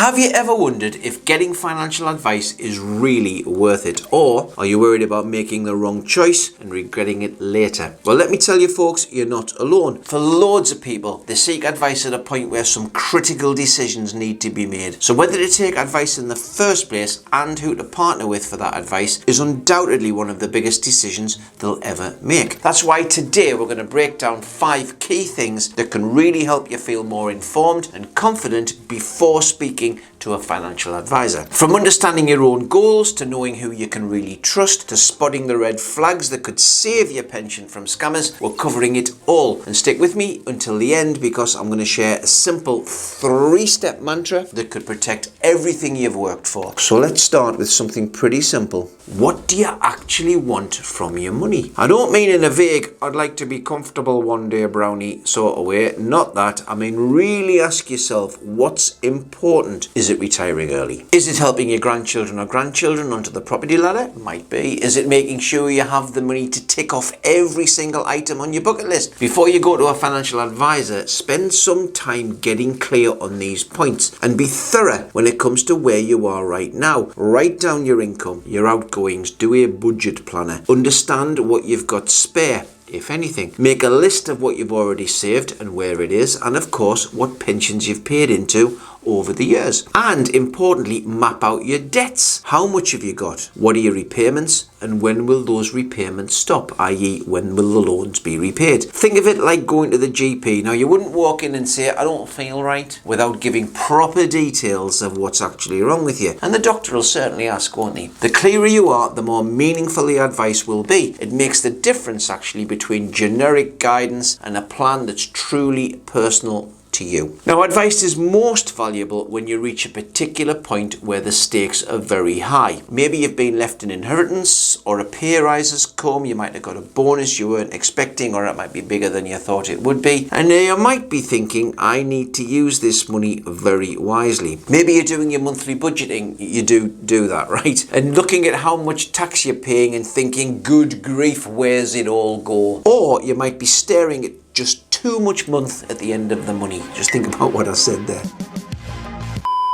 Have you ever wondered if getting financial advice is really worth it? Or are you worried about making the wrong choice and regretting it later? Well, let me tell you folks, you're not alone. For loads of people, they seek advice at a point where some critical decisions need to be made. So whether to take advice in the first place and who to partner with for that advice is undoubtedly one of the biggest decisions they'll ever make. That's why today we're going to break down 5 key things that can really help you feel more informed and confident before speaking to a financial advisor. From understanding your own goals to knowing who you can really trust to spotting the red flags that could save your pension from scammers, we're covering it all. And stick with me until the end because I'm going to share a simple 3-step mantra that could protect everything you've worked for. So let's start with something pretty simple. What do you actually want from your money? I don't mean in a vague, I'd like to be comfortable one day brownie sort of way. Not that. I mean really ask yourself what's important. Is it retiring early? Is it helping your grandchildren or grandchildren onto the property ladder? Might be. Is it making sure you have the money to tick off every single item on your bucket list? Before you go to a financial advisor, spend some time getting clear on these points and be thorough when it comes to where you are right now. Write down your income, your outgoings, do a budget planner. Understand what you've got spare, if anything. Make a list of what you've already saved and where it is, and of course what pensions you've paid into over the years. And importantly, map out your debts. How much have you got? What are your repayments? And when will those repayments stop? I.e., when will the loans be repaid? Think of it like going to the GP. Now, you wouldn't walk in and say, I don't feel right, without giving proper details of what's actually wrong with you. And the doctor will certainly ask, won't he? The clearer you are, the more meaningful the advice will be. It makes the difference actually between generic guidance and a plan that's truly personal to you. Now, advice is most valuable when you reach a particular point where the stakes are very high. Maybe you've been left an inheritance or a pay rise has come, you might have got a bonus you weren't expecting, or it might be bigger than you thought it would be. And you might be thinking, I need to use this money very wisely. Maybe you're doing your monthly budgeting, you do that, right? And looking at how much tax you're paying and thinking, good grief, where's it all go? Or you might be staring at just too much month at the end of the money. Just think about what I said there.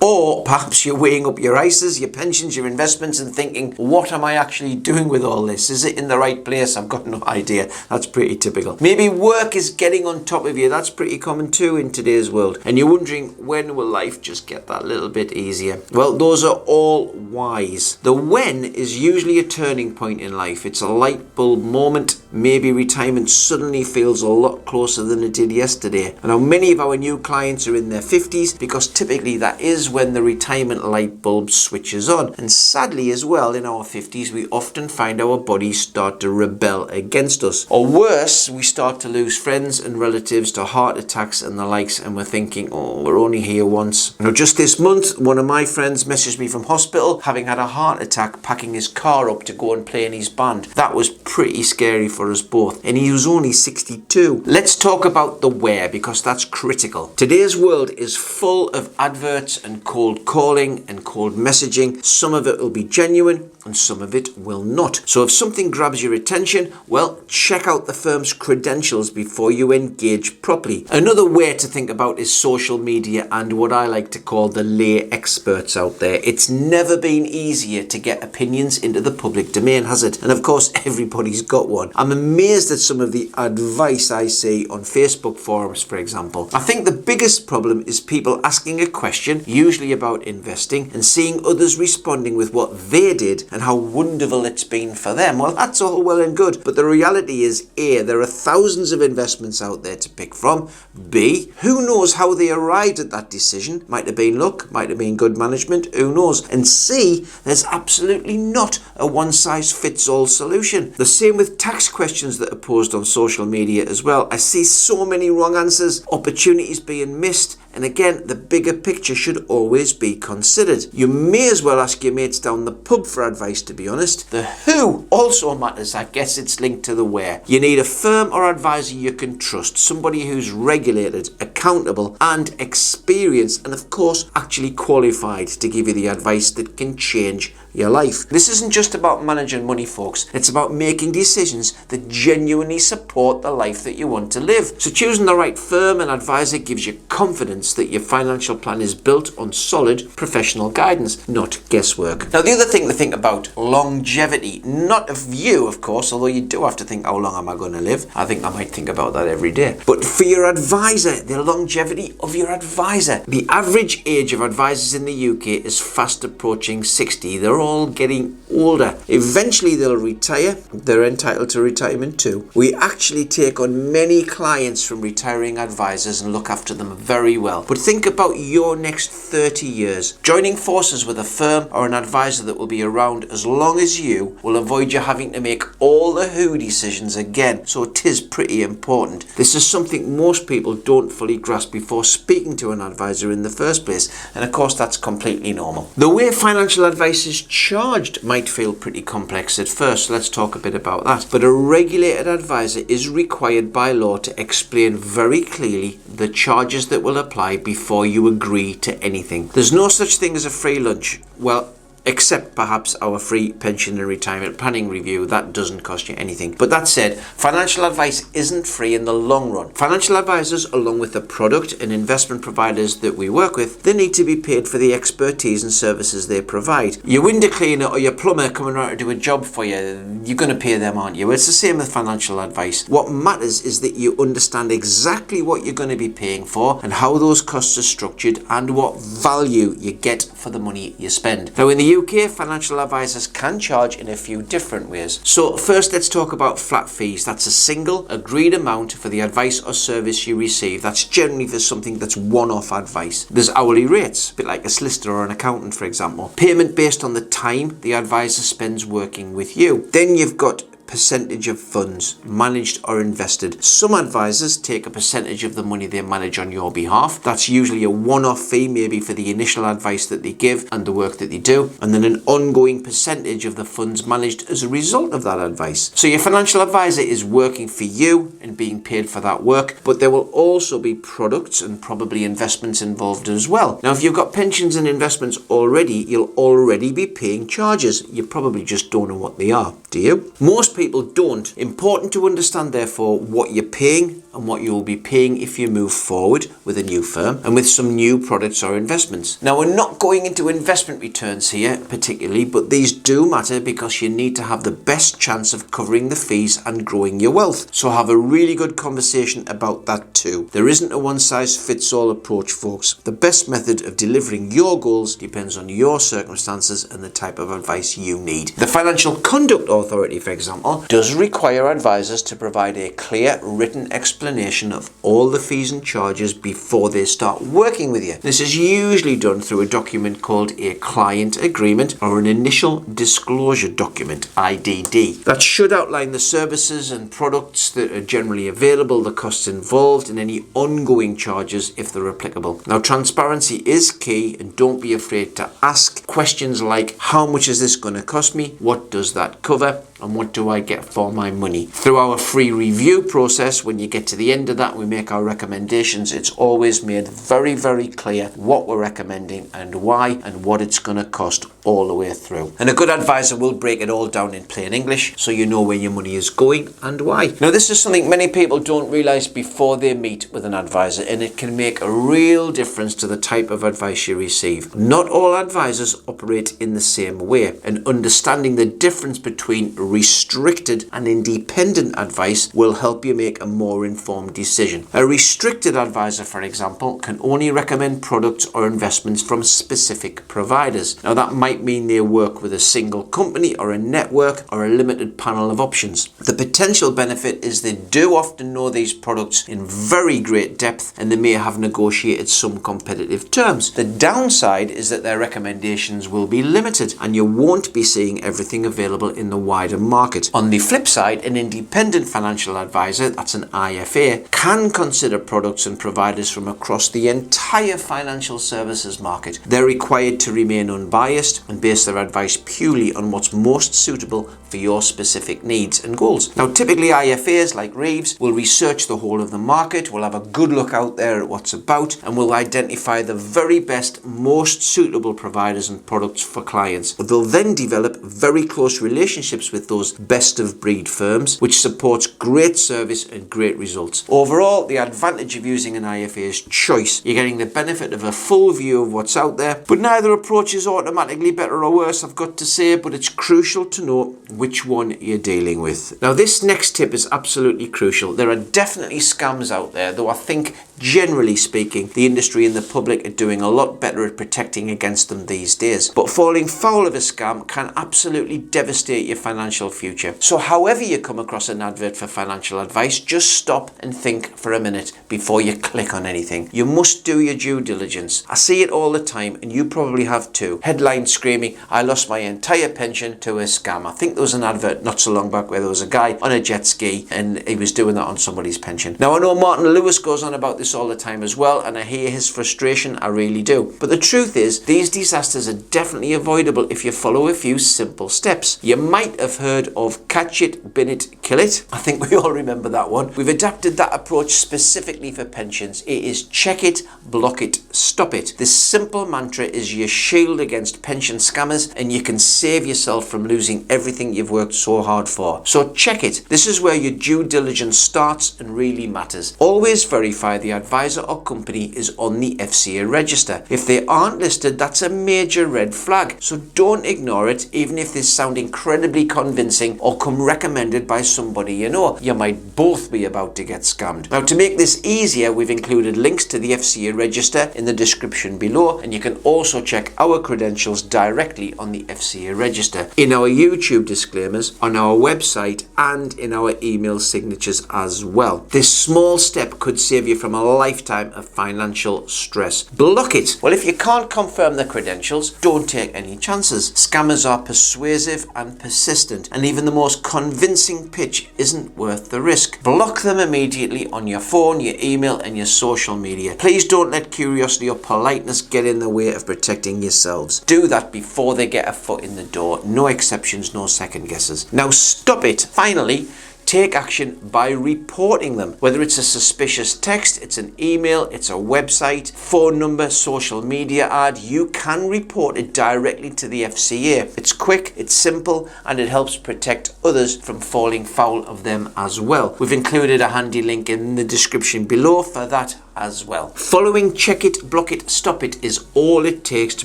Or perhaps you're weighing up your ISAs, your pensions, your investments and thinking, what am I actually doing with all this? Is it in the right place? I've got no idea. That's pretty typical. Maybe work is getting on top of you. That's pretty common too in today's world. And you're wondering, when will life just get that little bit easier? Well, those are all whys. The when is usually a turning point in life. It's a light bulb moment. Maybe retirement suddenly feels a lot closer than it did yesterday. And now many of our new clients are in their 50s because typically that is when the retirement light bulb switches on. And sadly as well, in our 50s, we often find our bodies start to rebel against us. Or worse, we start to lose friends and relatives to heart attacks and the likes, and we're thinking, oh, we're only here once. Now, just this month, one of my friends messaged me from hospital, having had a heart attack, packing his car up to go and play in his band. That was pretty scary for us both, and he was only 62. Let's talk about the where, because that's critical. Today's world is full of adverts and cold calling and cold messaging. Some of it will be genuine and some of it will not. So if something grabs your attention, well, check out the firm's credentials before you engage properly. Another way to think about is social media and what I like to call the lay experts out there. It's never been easier to get opinions into the public domain, has it? And of course, everybody's got one. I'm amazed at some of the advice I see on Facebook forums, for example. I think the biggest problem is people asking a question, usually about investing, and seeing others responding with what they did and how wonderful it's been for them. Well, that's all well and good, but the reality is, A, there are thousands of investments out there to pick from. B, who knows how they arrived at that decision? Might have been luck, might have been good management, who knows? And C, there's absolutely not a one-size-fits-all solution. The same with tax questions that are posed on social media as well. I see so many wrong answers, opportunities being missed, and again, the bigger picture should always be considered. You may as well ask your mates down the pub for advice, to be honest. The who also matters. I guess it's linked to the where. You need a firm or advisor you can trust, somebody who's regulated, accountable, accountable and experienced and of course actually qualified to give you the advice that can change your life. This isn't just about managing money, folks. It's about making decisions that genuinely support the life that you want to live. So choosing the right firm and advisor gives you confidence that your financial plan is built on solid professional guidance, not guesswork. Now, the other thing to think about, longevity. Not of you, of course, although you do have to think, how long am I going to live? I think I might think about that every day. But for your advisor, the longevity of your advisor. The average age of advisors in the UK is fast approaching 60. They're all getting older. Eventually they'll retire. They're entitled to retirement too. We actually take on many clients from retiring advisors and look after them very well. But think about your next 30 years. Joining forces with a firm or an advisor that will be around as long as you will avoid you having to make all the who decisions again. So it is pretty important. This is something most people don't fully grasp before speaking to an advisor in the first place. And of course that's completely normal. The way financial advice is charged might feel pretty complex at first. So let's talk a bit about that. But a regulated advisor is required by law to explain very clearly the charges that will apply before you agree to anything. There's no such thing as a free lunch. Well, except perhaps our free pension and retirement planning review. That doesn't cost you anything. But that said, financial advice isn't free in the long run. Financial advisors, along with the product and investment providers that we work with, they need to be paid for the expertise and services they provide. Your window cleaner or your plumber coming around to do a job for you, you're going to pay them, aren't you? It's the same with financial advice. What matters is that you understand exactly what you're going to be paying for and how those costs are structured and what value you get for the money you spend. Now, in the UK, financial advisors can charge in a few different ways. So first, let's talk about flat fees. That's a single agreed amount for the advice or service you receive. That's generally for something that's one-off advice. There's hourly rates, a bit like a solicitor or an accountant, for example. Payment based on the time the advisor spends working with you. Then you've got percentage of funds managed or invested. Some advisors take a percentage of the money they manage on your behalf. That's usually a one-off fee, maybe for the initial advice that they give and the work that they do, and then an ongoing percentage of the funds managed as a result of that advice. So your financial advisor is working for you and being paid for that work, but there will also be products and probably investments involved as well. Now, if you've got pensions and investments already, you'll already be paying charges. You probably just don't know what they are, do you? Most people don't. Important to understand, therefore, what you're paying and what you will be paying if you move forward with a new firm and with some new products or investments. Now, we're not going into investment returns here particularly, but these do matter because you need to have the best chance of covering the fees and growing your wealth. So have a really good conversation about that too. There isn't a one-size-fits-all approach, folks. The best method of delivering your goals depends on your circumstances and the type of advice you need. The Financial Conduct Authority, for example, does require advisors to provide a clear written explanation of all the fees and charges before they start working with you. This is usually done through a document called a client agreement or an initial disclosure document, IDD. That should outline the services and products that are generally available, the costs involved, and any ongoing charges if they're applicable. Now, transparency is key, and don't be afraid to ask questions like, how much is this going to cost me? What does that cover? And what do I get for my money? Through our free review process, when you get to the end of that, we make our recommendations. It's always made very, very clear what we're recommending and why and what it's going to cost all the way through. And a good advisor will break it all down in plain English so you know where your money is going and why. Now, this is something many people don't realize before they meet with an advisor, and it can make a real difference to the type of advice you receive. Not all advisors operate in the same way, and understanding the difference between restricted and independent advice will help you make a more informed decision. A restricted advisor, for example, can only recommend products or investments from specific providers. Now, that might mean they work with a single company or a network or a limited panel of options. The potential benefit is they do often know these products in very great depth, and they may have negotiated some competitive terms. The downside is that their recommendations will be limited and you won't be seeing everything available in the wider market. On the flip side, an independent financial advisor, that's an IFA, can consider products and providers from across the entire financial services market. They're required to remain unbiased and base their advice purely on what's most suitable for your specific needs and goals. Now, typically IFAs like Reeves will research the whole of the market, will have a good look out there at what's about, and will identify the very best, most suitable providers and products for clients. They'll then develop very close relationships with those best of breed firms, which supports great service and great results. Overall, the advantage of using an IFA is choice. You're getting the benefit of a full view of what's out there, but neither approach is automatically better or worse, I've got to say, but it's crucial to know which one you're dealing with. Now, this next tip is absolutely crucial. There are definitely scams out there, though I think generally speaking, the industry and the public are doing a lot better at protecting against them these days. But falling foul of a scam can absolutely devastate your financial future. So however you come across an advert for financial advice, just stop and think for a minute before you click on anything. You must do your due diligence. I see it all the time, and you probably have too. Headlines screaming, I lost my entire pension to a scam. I think there was an advert not so long back where there was a guy on a jet ski and he was doing that on somebody's pension. Now, I know Martin Lewis goes on about this all the time as well, and I hear his frustration, I really do. But the truth is, these disasters are definitely avoidable if you follow a few simple steps. You might have heard of catch it, bin it, kill it. I think we all remember that one. We've adapted that approach specifically for pensions. It is check it, block it, stop it. This simple mantra is your shield against pension scammers, and you can save yourself from losing everything you've worked so hard for. So check it. This is where your due diligence starts and really matters. Always verify the advisor or company is on the FCA register. If they aren't listed, that's a major red flag. So don't ignore it, even if they sound incredibly convincing or come recommended by somebody you know. You might both be about to get scammed. Now, to make this easier, we've included links to the FCA register in the description below, and you can also check our credentials directly on the FCA register, in our YouTube disclaimers, on our website, and in our email signatures as well. This small step could save you from a lifetime of financial stress. Block it. Well, if you can't confirm the credentials, don't take any chances. Scammers are persuasive and persistent, and even the most convincing pitch isn't worth the risk. Block them immediately on your phone, your email, and your social media. Please don't let curiosity or politeness get in the way of protecting yourselves. Do that before they get a foot in the door. No exceptions, no second guesses. Now stop it. Finally, take action by reporting them. Whether it's a suspicious text, it's an email, it's a website, phone number, social media ad, you can report it directly to the FCA. It's quick, it's simple, and it helps protect others from falling foul of them as well. We've included a handy link in the description below for that as well. Following check it, block it, stop it is all it takes to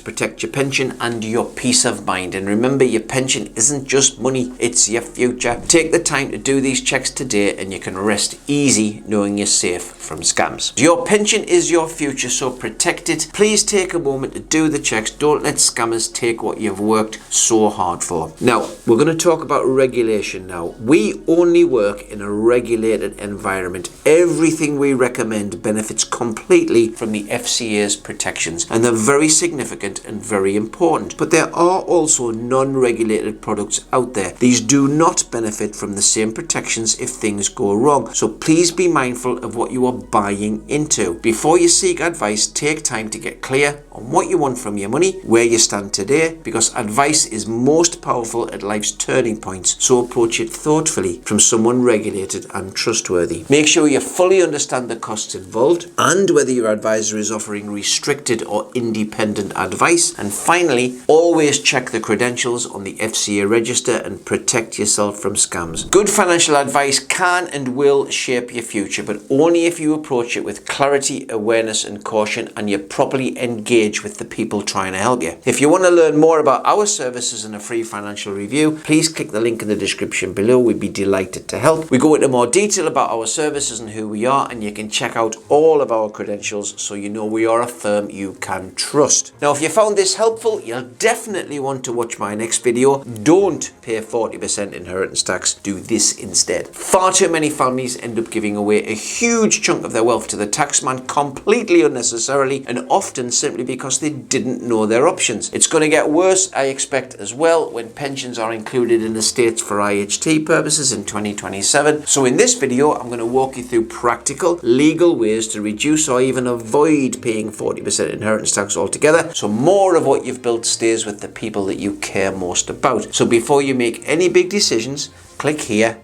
protect your pension and your peace of mind. And remember, your pension isn't just money, it's your future. Take the time to do these checks today, and you can rest easy knowing you're safe from scams. Your pension is your future, so protect it. Please take a moment to do the checks. Don't let scammers take what you've worked so hard for. Now, we're going to talk about regulation now. We only work in a regulated environment. Everything we recommend benefits completely from the FCA's protections, and they're very significant and very important. But there are also non-regulated products out there. These do not benefit from the same protections if things go wrong. So please be mindful of what you are buying into. Before you seek advice, take time to get clear on what you want from your money, where you stand today, because advice is most powerful at life's turning points. So approach it thoughtfully from someone regulated and trustworthy. Make sure you fully understand the costs involved and whether your advisor is offering restricted or independent advice. And finally, always check the credentials on the FCA register and protect yourself from scams. Good financial advice can and will shape your future, but only if you approach it with clarity, awareness, and caution, and you properly engage with the people trying to help you. If you want to learn more about our services and a free financial review, please click the link in the description below. We'd be delighted to help. We go into more detail about our services and who we are, and you can check out all of our credentials so you know we are a firm you can trust. Now, if you found this helpful, you'll definitely want to watch my next video. Don't pay 40% inheritance tax. Do this instead. Far too many families end up giving away a huge chunk of their wealth to the taxman completely unnecessarily, and often simply because they didn't know their options. It's going to get worse, I expect, as well when pensions are included in the states for IHT purposes in 2027. So in this video, I'm going to walk you through practical legal ways to reduce or even avoid paying 40% inheritance tax altogether, so more of what you've built stays with the people that you care most about. So before you make any big decisions, click here.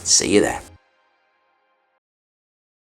See you there.